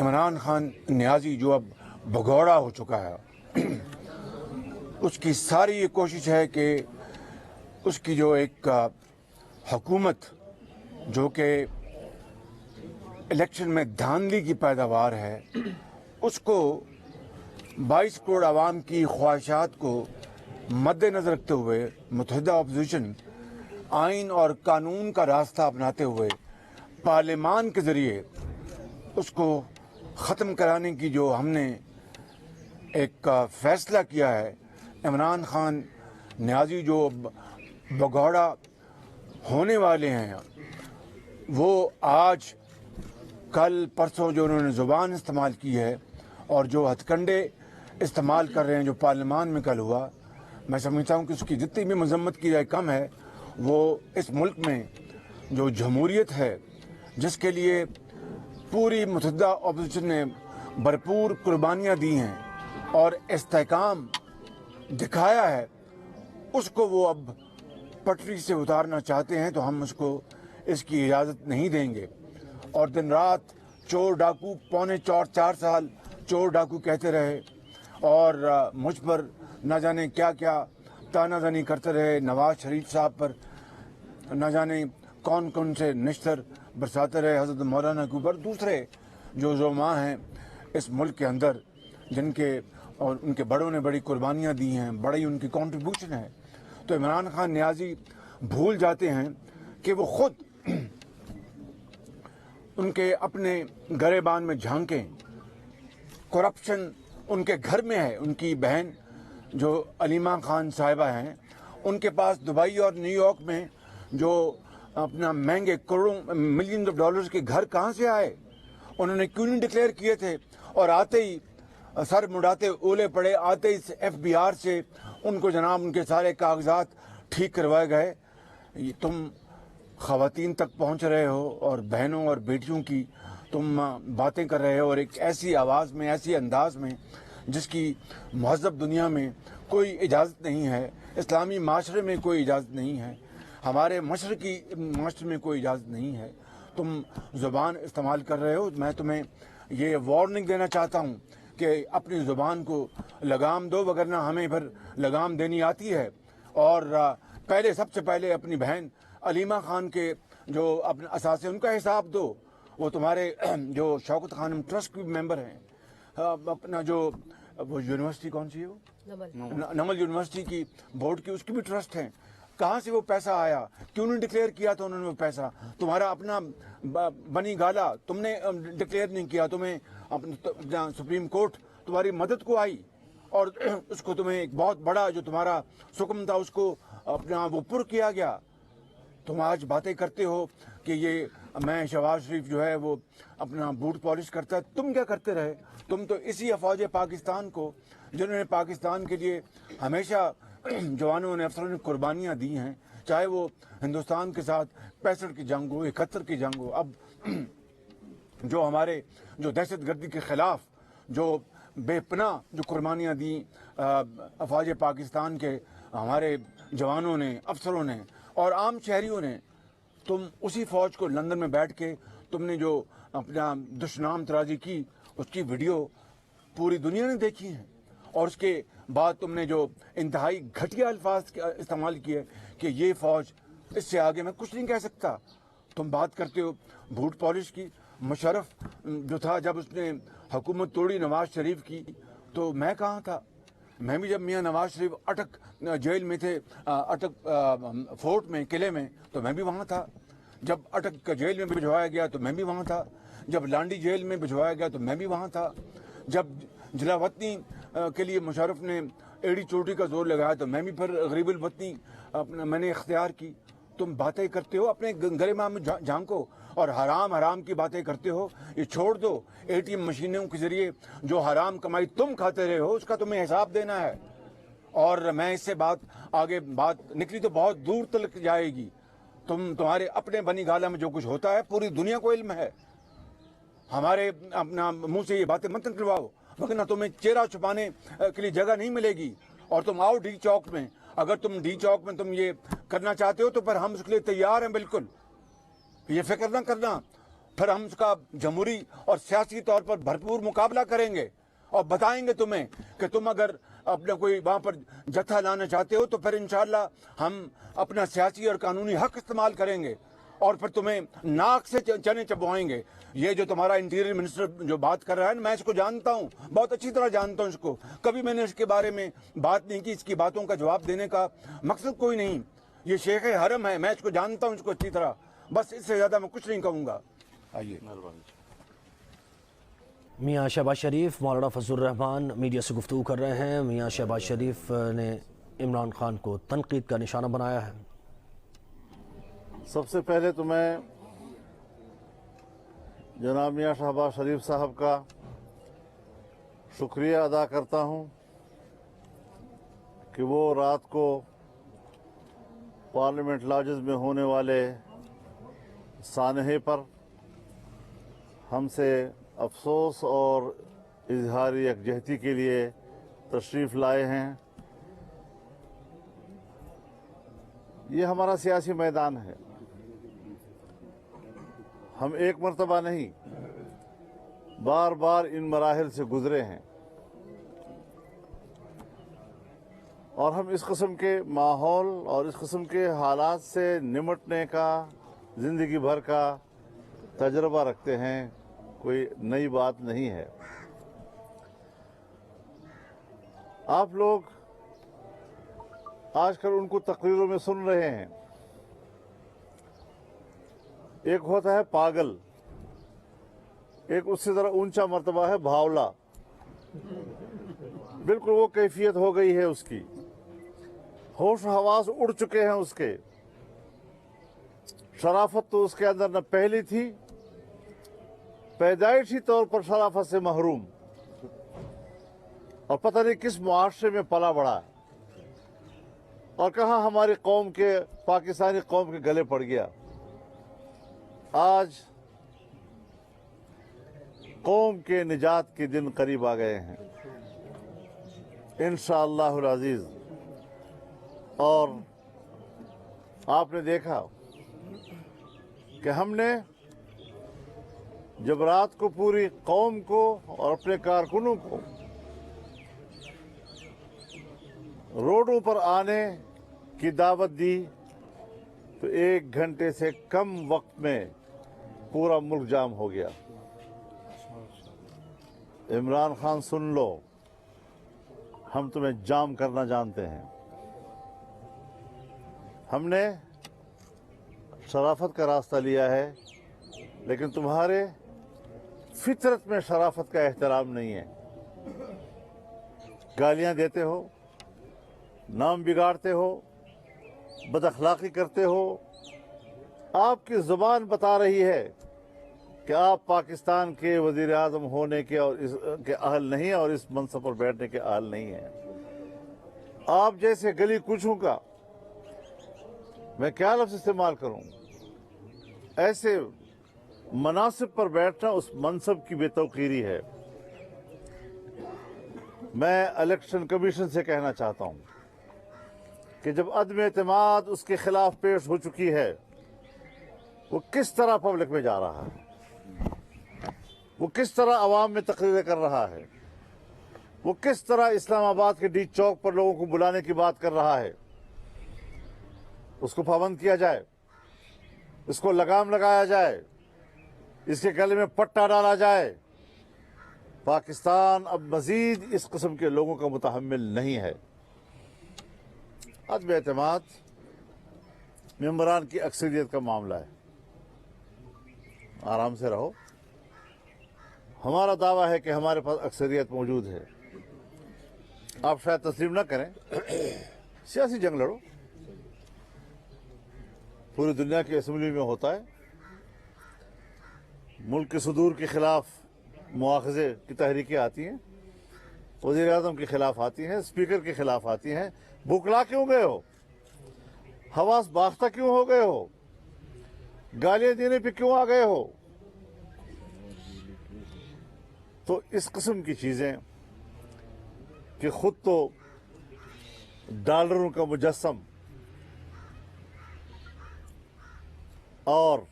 عمران خان نیازی جو اب بھگوڑا ہو چکا ہے، اس کی ساری یہ کوشش ہے کہ اس کی جو ایک حکومت جو کہ الیکشن میں دھاندلی کی پیداوار ہے، اس کو 22 کروڑ عوام کی خواہشات کو مد نظر رکھتے ہوئے متحدہ اپوزیشن آئین اور قانون کا راستہ اپناتے ہوئے پارلیمان کے ذریعے اس کو ختم کرانے کی جو ہم نے ایک فیصلہ کیا ہے، عمران خان نیازی جو بھگوڑا ہونے والے ہیں، وہ آج کل پرسوں جو انہوں نے زبان استعمال کی ہے اور جو ہتھ کنڈے استعمال کر رہے ہیں جو پارلیمان میں کل ہوا، میں سمجھتا ہوں کہ اس کی جتنی بھی مذمت کی جائے کم ہے۔ وہ اس ملک میں جو جمہوریت ہے، جس کے لیے پوری متحدہ اپوزیشن نے بھرپور قربانیاں دی ہیں اور استحکام دکھایا ہے، اس کو وہ اب پٹری سے اتارنا چاہتے ہیں، تو ہم اس کی اجازت نہیں دیں گے۔ اور دن رات چور ڈاکو، پونے 4 سال چور ڈاکو کہتے رہے اور مجھ پر نہ جانے کیا کیا تانا زنی کرتے رہے، نواز شریف صاحب پر نہ جانے کون کون سے نشتر برساتے رہے، حضرت مولانا کے اوپر، دوسرے جو زعماء ہیں اس ملک کے اندر جن کے اور ان کے بڑوں نے بڑی قربانیاں دی ہیں، بڑی ان کی کنٹریبیوشن ہے۔ تو عمران خان نیازی بھول جاتے ہیں کہ وہ خود ان کے اپنے گریبان میں جھانکیں، کرپشن ان کے گھر میں ہے۔ ان کی بہن جو علیمہ خان صاحبہ ہیں، ان کے پاس دبئی اور نیو یارک میں جو اپنا مہنگے کروڑوں ملین آف ڈالرز کے گھر کہاں سے آئے؟ انہوں نے کیوں نہیں ڈکلیئر کیے تھے؟ اور آتے ہی سر مڑاتے اولے پڑے، آتے ہی FBR سے ان کو جناب ان کے سارے کاغذات ٹھیک کروائے گئے۔ تم خواتین تک پہنچ رہے ہو اور بہنوں اور بیٹیوں کی تم باتیں کر رہے ہو، اور ایک ایسی آواز میں، ایسی انداز میں جس کی مہذب دنیا میں کوئی اجازت نہیں ہے، اسلامی معاشرے میں کوئی اجازت نہیں ہے، ہمارے مشرقی معاشرے میں کوئی اجازت نہیں ہے۔ تم زبان استعمال کر رہے ہو۔ میں تمہیں یہ وارننگ دینا چاہتا ہوں کہ اپنی زبان کو لگام دو، وگرنہ ہمیں پھر لگام دینی آتی ہے۔ اور سب سے پہلے اپنی بہن علیمہ خان کے جو اپنے اثاثے ان کا حساب دو۔ وہ تمہارے جو شوکت خانم ٹرسٹ کی ممبر ہیں، اپنا جو وہ یونیورسٹی کون سی ہے، وہ نمل یونیورسٹی کی بورڈ کی، اس کی بھی ٹرسٹ ہیں۔ کہاں سے وہ پیسہ آیا؟ کیوں نہیں ڈکلیئر کیا تھا انہوں نے وہ پیسہ؟ تمہارا اپنا بنی گالا تم نے ڈکلیئر نہیں کیا، تمہیں سپریم کورٹ تمہاری مدد کو آئی اور اس کو تمہیں ایک بہت بڑا جو تمہارا سکم تھا اس کو اپنا وہ پر کیا گیا۔ تم آج باتیں کرتے ہو کہ یہ میں شہباز شریف جو ہے وہ اپنا بوٹ پالش کرتا ہے۔ تم کیا کرتے رہے؟ تم تو اسی افواج پاکستان کو، جنہوں نے پاکستان کے لیے ہمیشہ جوانوں نے، افسروں نے قربانیاں دی ہیں، چاہے وہ ہندوستان کے ساتھ 65 کی جنگ ہو، 71 کی جنگ ہو، اب جو ہمارے جو دہشت گردی کے خلاف جو بے پناہ جو قربانیاں دیں افواج پاکستان کے ہمارے جوانوں نے، افسروں نے اور عام شہریوں نے، تم اسی فوج کو لندن میں بیٹھ کے تم نے جو اپنا دشنام ترازی کی، اس کی ویڈیو پوری دنیا نے دیکھی ہے۔ اور اس کے بعد تم نے جو انتہائی گھٹیا الفاظ استعمال کیے کہ یہ فوج، اس سے آگے میں کچھ نہیں کہہ سکتا۔ تم بات کرتے ہو بوٹ پالش کی۔ مشرف جو تھا جب اس نے حکومت توڑی نواز شریف کی، تو میں کہاں تھا؟ میں بھی جب میاں نواز شریف اٹک جیل میں تھے، اٹک فورٹ میں، قلعے میں، تو میں بھی وہاں تھا۔ جب اٹک جیل میں بھجوایا گیا تو میں بھی وہاں تھا۔ جب لانڈی جیل میں بھجوایا گیا تو میں بھی وہاں تھا۔ جب جلا وطنی کے لیے مشرف نے ایڑی چوٹی کا زور لگایا تو میں بھی پھر غریب الوطنی میں نے اختیار کی۔ تم باتیں کرتے ہو، اپنے گریباں میں جھانکو، اور حرام کی باتیں کرتے ہو، یہ چھوڑ دو۔ ATM مشینوں کے ذریعے جو حرام کمائی تم کھاتے رہے ہو، اس کا تمہیں حساب دینا ہے۔ اور میں اس سے آگے بات نکلی تو بہت دور تک جائے گی۔ تمہارے اپنے بنی گالا میں جو کچھ ہوتا ہے پوری دنیا کو علم ہے۔ ہمارے اپنا منہ سے یہ باتیں مت نکلواؤ، وگرنہ تمہیں چہرہ چھپانے کے لیے جگہ نہیں ملے گی۔ اور تم آؤ ڈی چوک میں، اگر تم ڈی چوک میں تم یہ کرنا چاہتے ہو تو پھر ہم اس کے لیے تیار ہیں، بالکل، یہ فکر نہ کرنا۔ फिर हम उसका जमहूरी और सियासी तौर पर भरपूर मुकाबला करेंगे और बताएंगे तुम्हें कि तुम अगर अपने कोई वहाँ पर जत्था लाना चाहते हो तो फिर इंशाअल्लाह हम अपना सियासी और कानूनी हक इस्तेमाल करेंगे और फिर तुम्हें नाक से चने चबवाएंगे। ये जो तुम्हारा इंटीरियर मिनिस्टर जो बात कर रहा है, मैं इसको जानता हूँ, बहुत अच्छी तरह जानता हूँ इसको। कभी मैंने इसके बारे में बात नहीं की, इसकी बातों का जवाब देने का मकसद कोई नहीं। ये शेख हरम है, मैं इसको जानता हूँ इसको अच्छी तरह, बस इससे ज़्यादा मैं कुछ नहीं कहूँगा। आइए। मियाँ शहबाज शरीफ मौलाना फजलुर रहमान मीडिया से गुफ्तगू कर रहे हैं। मियाँ शहबाज शरीफ ने इमरान खान को तनकीद का निशाना बनाया है। सबसे पहले तो मैं जनाब मियाँ शहबाज शरीफ साहब का शुक्रिया अदा करता हूँ कि वो रात को पार्लियामेंट लॉजेस में होने वाले सानहे पर हमसे अफसोस और इजहार यकजहती के लिए तशरीफ़ लाए हैं। ये हमारा सियासी मैदान है। हम एक मरतबा नहीं, बार बार इन मराहिल से गुजरे हैं और हम इस किस्म के माहौल और इस किस्म के हालात से निमटने का ज़िंदगी भर का तजर्बा रखते हैं। कोई नई बात नहीं है। आप लोग आजकल उनको तकरीरों में सुन रहे हैं। एक होता है पागल, एक उससे ज़रा ऊंचा मर्तबा है भावला। बिल्कुल वो कैफियत हो गई है उसकी, होश हवास उड़ चुके हैं उसके। शराफत तो उसके अंदर न पहली थी, पैदाइशी तौर पर शराफत से महरूम, और पता नहीं किस मुआशरे में पला बढ़ा और कहाँ हमारी कौम के, पाकिस्तानी कौम के गले पड़ गया। आज कौम के निजात के दिन करीब आ गए हैं इंशाअल्लाहुल अज़ीज़। और आपने देखा कि हमने जब रात को पूरी कौम को और अपने कारकुनों को रोडों पर आने की दावत दी तो 1 घंटे से कम वक्त में पूरा मुल्क जाम हो गया। इमरान खान सुन लो, हम तुम्हें जाम करना जानते हैं। हमने शराफत का रास्ता लिया है, लेकिन तुम्हारे फितरत में शराफत का एहतराम नहीं है। गालियां देते हो, नाम बिगाड़ते हो, बदअखलाक़ी करते हो। आपकी ज़ुबान बता रही है कि आप पाकिस्तान के वज़ीर आज़म होने के और के अहल नहीं और इस मनसब पर बैठने के अहल नहीं हैं। आप जैसे गली कुचों का मैं क्या लफ्ज़ इस्तेमाल करूं, ऐसे मनासिब पर बैठना उस मनसब की बेतौकीरी है। मैं इलेक्शन कमीशन से कहना चाहता हूं कि जब अदम एतमाद उसके खिलाफ पेश हो चुकी है, वो किस तरह पब्लिक में जा रहा है, वो किस तरह अवाम में तकरीरें कर रहा है, वो किस तरह इस्लामाबाद के डी चौक पर लोगों को बुलाने की बात कर रहा है। उसको पाबंद किया जाए, इसको लगाम लगाया जाए, इसके गले में पट्टा डाला जाए। पाकिस्तान अब मजीद इस किस्म के लोगों का मुतहम्मिल नहीं है। अदम एतमाद मेंबरान की अक्सरियत का मामला है। आराम से रहो। हमारा दावा है कि हमारे पास अक्सरियत मौजूद है। आप शायद तस्लीम न करें, सियासी जंग लड़ो। पूरी दुनिया की असम्बली में होता है, मुल्क के सुदूर के खिलाफ मुआखजे की तहरीकें आती हैं, वज़ीर आज़म के खिलाफ आती हैं, स्पीकर के खिलाफ आती हैं। बुकला क्यों गए हो? हवास बाख्ता क्यों हो गए हो? गालियां देने पे क्यों आ गए हो? तो इस किस्म की चीजें कि खुद तो डॉलरों का मुजस्सम और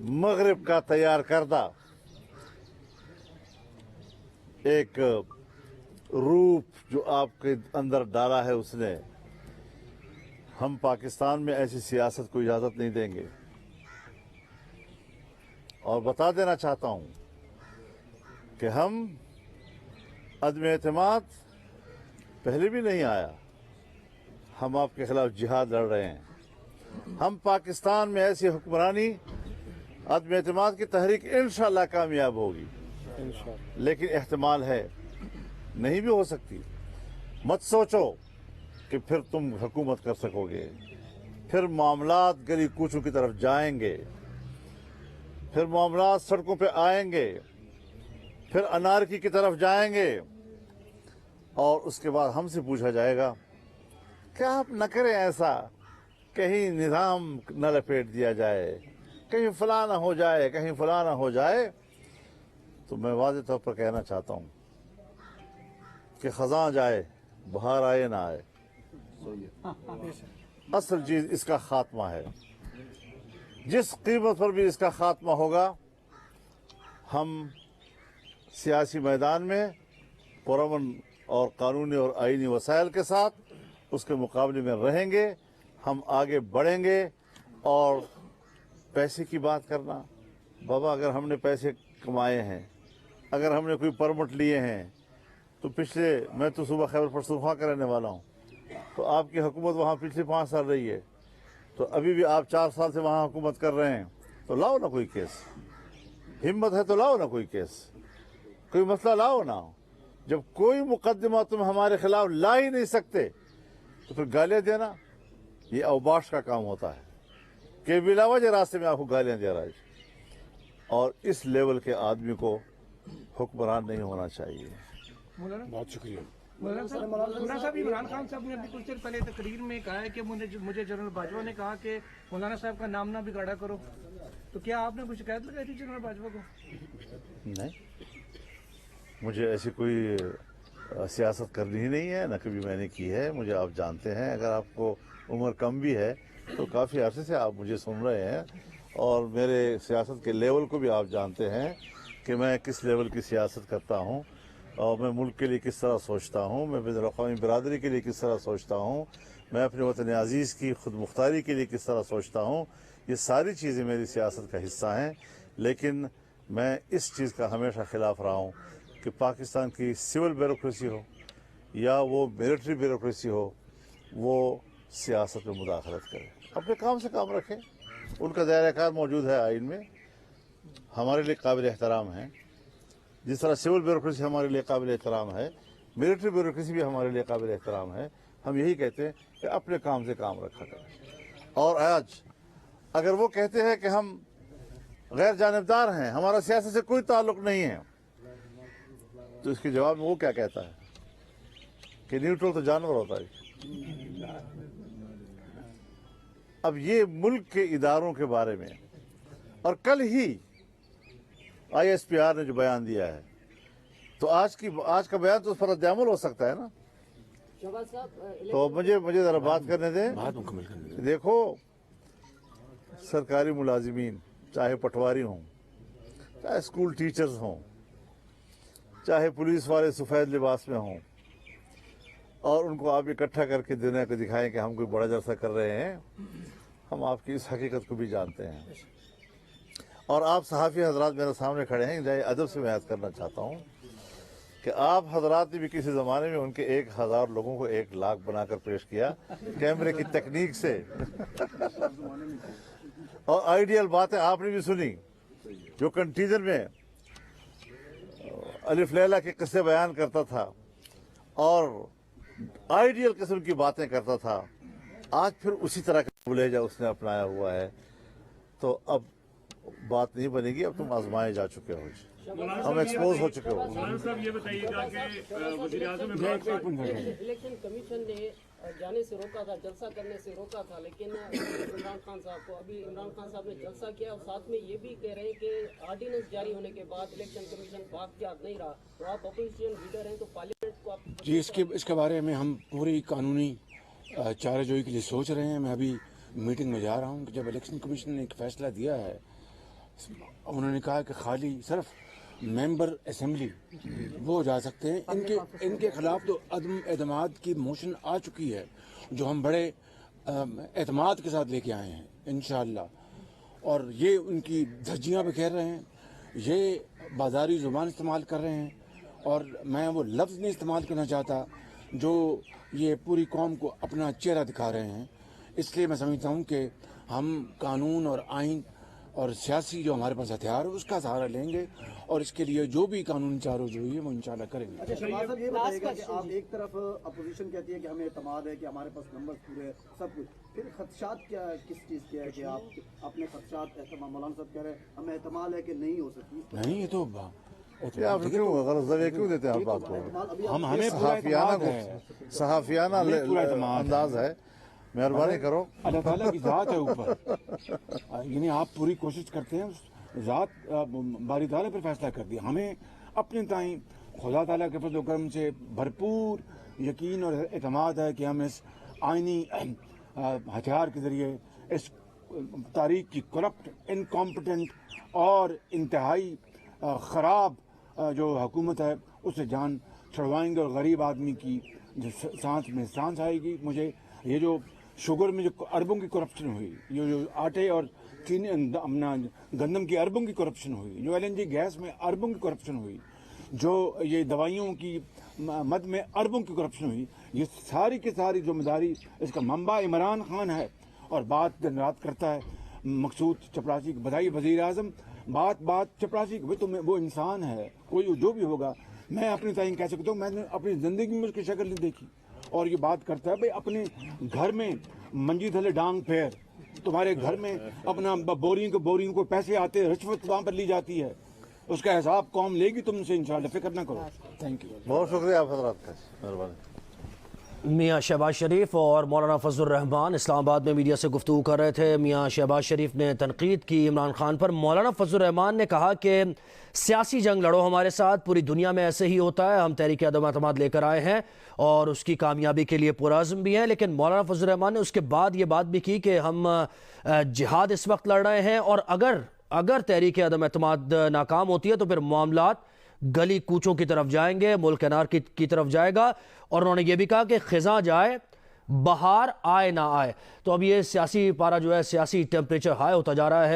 मगरिब का तैयार करदा एक रूप जो आपके अंदर डाला है उसने, हम पाकिस्तान में ऐसी सियासत को इजाज़त नहीं देंगे। और बता देना चाहता हूं कि हम अदम एतमाद पहले भी नहीं आया, हम आपके खिलाफ जिहाद लड़ रहे हैं। हम पाकिस्तान में ऐसी हुक्मरानी, अदम एतमाद की तहरीक इंशाअल्लाह कामयाब होगी, लेकिन एहतमाल है नहीं भी हो सकती। मत सोचो कि फिर तुम हुकूमत कर सकोगे, फिर मामलात गली कूचों की तरफ जाएंगे, फिर मामलात सड़कों पे आएंगे, फिर अनारकी की तरफ जाएंगे, और उसके बाद हमसे पूछा जाएगा कि आप न करें ऐसा, कहीं निज़ाम न लपेट दिया जाए, कहीं फला न हो जाए, कहीं फला न हो जाए। तो मैं वाज़ेह तौर पर कहना चाहता हूँ कि खज़ां जाए बहार आए ना आए, असल चीज़ इसका खात्मा है। जिस कीमत पर भी इसका खात्मा होगा, हम सियासी मैदान में पुरअमन और कानूनी और आईनी वसाइल के साथ उसके मुकाबले में रहेंगे, हम आगे बढ़ेंगे। और पैसे की बात करना, बाबा अगर हमने पैसे कमाए हैं, अगर हमने कोई परमिट लिए हैं, तो मैं तो सुबह खैबर पख्तूनख्वा का रहने वाला हूँ, तो आपकी हुकूमत वहाँ पिछले 5 साल रही है, तो अभी भी आप 4 साल से वहाँ हुकूमत कर रहे हैं, तो लाओ ना कोई केस, हिम्मत है तो लाओ ना कोई केस, कोई मसला लाओ ना। जब कोई मुकदमा तुम हमारे खिलाफ ला ही नहीं सकते, तो फिर गालियाँ देना ये अवबाश का काम होता है कि बिला वजह रास्ते में आपको गालियाँ दे रहा है। और इस लेवल के आदमी को हुक्मरान नहीं होना चाहिए। बहुत शुक्रिया। मौलाना साहब, इमरान खान साहब ने अभी कुछ देर पहले तकरीर में कहा है कि मुझे जनरल बाजवा ने कहा कि मौलाना साहब का नाम ना बिगाड़ा करो, तो क्या आपने कुछ शिकायत लगाई थी जनरल बाजवा को? नहीं, मुझे ऐसी कोई सियासत करनी ही नहीं है, न कभी मैंने की है। मुझे आप जानते हैं, अगर आपको उम्र कम भी है तो काफ़ी अरसे से आप मुझे सुन रहे हैं, और मेरे सियासत के लेवल को भी आप जानते हैं कि मैं किस लेवल की सियासत करता हूँ, और मैं मुल्क के लिए किस तरह सोचता हूँ, मैं बैनुल-अक़वामी बिरादरी के लिए किस तरह सोचता हूँ, मैं अपने वतन अज़ीज़ की खुद मुख्तारी के लिए किस तरह सोचता हूँ। ये सारी चीज़ें मेरी सियासत का हिस्सा हैं। लेकिन मैं इस चीज़ का हमेशा ख़िलाफ़ रहा हूँ कि पाकिस्तान की सिविल ब्यूरोक्रेसी हो या वो मिलिट्री ब्यूरोक्रेसी हो, वो सियासत में मुदाखलत करे। अपने काम से काम रखें, उनका दायरा-ए-कार मौजूद है आइन में, हमारे लिए काबिल एहतराम है। जिस तरह सिविल ब्यूरोक्रेसी हमारे लिए काबिल एहतराम है, मिलिट्री ब्यूरोक्रेसी भी हमारे लिए काबिल एहतराम है। हम यही कहते हैं कि अपने काम से काम रखा करें। और आज अगर वो कहते हैं कि हम गैर जानिबदार हैं, हमारा सियासत से कोई ताल्लुक नहीं है, तो इसके जवाब में वो क्या कहता है कि न्यूट्रल तो जानवर होता है। अब ये मुल्क के इदारों के बारे में, और कल ही ISPR ने जो बयान दिया है, तो आज का बयान तो उस पर रद्द-ए-अमल हो सकता है ना। तो मुझे जरा बात करने दें। देखो, सरकारी मुलाजिमीन, चाहे पटवारी हों, चाहे स्कूल टीचर्स हों, चाहे पुलिस वाले सफ़ेद लिबास में हों, और उनको आप इकट्ठा करके दुनिया को दिखाएं कि हम कोई बड़ा जलसा कर रहे हैं, हम आपकी इस हकीकत को भी जानते हैं। और आप सहाफ़ी हजरात मेरे सामने खड़े हैं, इंतहाई अदब से मैं याद करना चाहता हूँ कि आप हजरात ने भी किसी ज़माने में उनके 1000 लोगों को 1 लाख बनाकर पेश किया कैमरे की तकनीक से। और आइडियल बातें आपने भी सुनी, जो कंटीजन में अलिफ लैला के किस्से बयान करता था और आइडियल किस्म की बातें करता था, आज फिर उसी तरह का लहजा उसने अपनाया हुआ है। तो अब बात नहीं बनेगी, अब तुम आजमाए जा चुके हो, हम एक्सपोज हो चुके हो। साहब ये बताइएगा कि वज़ीर-ए-आज़म इलेक्शन कमीशन ने जाने से रोका था, जलसा करने से रोका था, लेकिन इमरान खान साहब को, अभी इमरान खान साहब ने जलसा किया, और साथ में ये भी कह रहे हैं कि ऑर्डिनेंस जारी होने के बाद इलेक्शन कमीशन बाख्तियार नहीं रहा। तो आप अपोजिशन लीडर हैं, तो पार्लियामेंट को आप जी, इसके बारे में हम पूरी कानूनी चाराजोई के लिए सोच रहे हैं। मैं अभी मीटिंग में जा रहा हूँ कि जब इलेक्शन कमीशन ने एक फैसला दिया है उन्होंने कहा कि खाली सिर्फ मेंबर असेंबली वो जा सकते हैं। इनके खिलाफ तो अदम एतमाद की मोशन आ चुकी है, जो हम बड़े एतमाद के साथ लेके आए हैं इंशाअल्लाह। और ये उनकी धज्जियाँ बिखेर रहे हैं, ये बाजारी ज़ुबान इस्तेमाल कर रहे हैं, और मैं वो लफ्ज़ नहीं इस्तेमाल करना चाहता जो ये पूरी कौम को अपना चेहरा दिखा रहे हैं। इसलिए मैं समझता हूँ कि हम कानून और आइन और सियासी जो हमारे पास हथियार है उसका सहारा लेंगे, और इसके लिए जो भी कानूनी चारों जो है वो इंशाल्लाह करेंगे। अच्छा शहबाज साहब, ये बताइएगा कि आप एक तरफ अपोजिशन कहती है कि हमें एतमाद है कि हमारे पास नंबर पूरे हैं, सब कुछ, फिर खदशात क्या किस चीज़ के है कि आप अपने खदशात मौलाना साहब कह रहे हैं हमें एतमाद है कि नहीं हो सकती? नहीं, ये तो ये आप क्यों गलत जरिए क्यों देते हैं हर बात को? हमें पूरा एतमाद है, सहाफियाना अंदाज है, मेहरबानी करो। अल्लाह ताला की ज़ात है ऊपर, यानी आप पूरी कोशिश करते हैं, उस ज़ात बारी ताला पर फैसला कर दिया। हमें अपने ताईं खुदा ताला के फज़ल व करम से भरपूर यकीन और एतमाद है कि हम इस आइनी हथियार के ज़रिए इस तारीख की करप्ट, इनकॉम्पिटेंट और इंतहाई ख़राब जो हुकूमत है उससे जान छुड़वाएंगे, और गरीब आदमी की जो सांस में सांस आएगी। मुझे ये जो शुगर में जो अरबों की करप्शन हुई, ये जो आटे और चीनी अपना गंदम की अरबों की करप्शन हुई, जो LNG गैस में अरबों की करप्शन हुई, जो ये दवाइयों की मद में अरबों की करप्शन हुई, ये सारी की सारी जिम्मेदारी इसका मंबा इमरान खान है। और बात दिन रात करता है मकसूद चपरासी की, बधाई वज़ीर आज़म, बात चपरासी की, तो वो इंसान है, कोई जो भी होगा। मैं अपनी ताईं कह सकता हूँ, मैंने अपनी ज़िंदगी में उसकी शक्ल नहीं देखी। और ये बात करता है भाई अपने घर में मंजी थले डांग फेर, तुम्हारे घर में अपना बोरिंग को पैसे आते हैं, रिश्वत वहाँ पर ली जाती है, उसका हिसाब कौम लेगी तुमसे इंशाल्लाह, फिक्र ना करो। थैंक यू, बहुत शुक्रिया आप हज़रात का, मेहरबानी। मियाँ शहबाज शरीफ और मौलाना फजल रहमान इस्लामाबाद में मीडिया से गुफ्तगू कर रहे थे। मियाँ शहबाज शरीफ ने तनकीद की इमरान खान पर। मौलाना फजल रहमान ने कहा कि सियासी जंग लड़ो हमारे साथ, पूरी दुनिया में ऐसे ही होता है, हम तहरीक अदम एतमाद लेकर आए हैं और उसकी कामयाबी के लिए पुरअज़्म भी हैं। लेकिन मौलाना फजल रहमान ने उसके बाद ये बात भी की कि हम जिहाद इस वक्त लड़ रहे हैं, और अगर तहरीक अदम एतमाद नाकाम होती है तो फिर मामलात गली कूचों की तरफ जाएंगे, मुल्क अनार की तरफ जाएगा। और उन्होंने ये भी कहा कि खिज़ां जाए बहार आए ना आए। तो अब ये सियासी पारा जो है, सियासी टेम्परेचर हाई होता जा रहा है।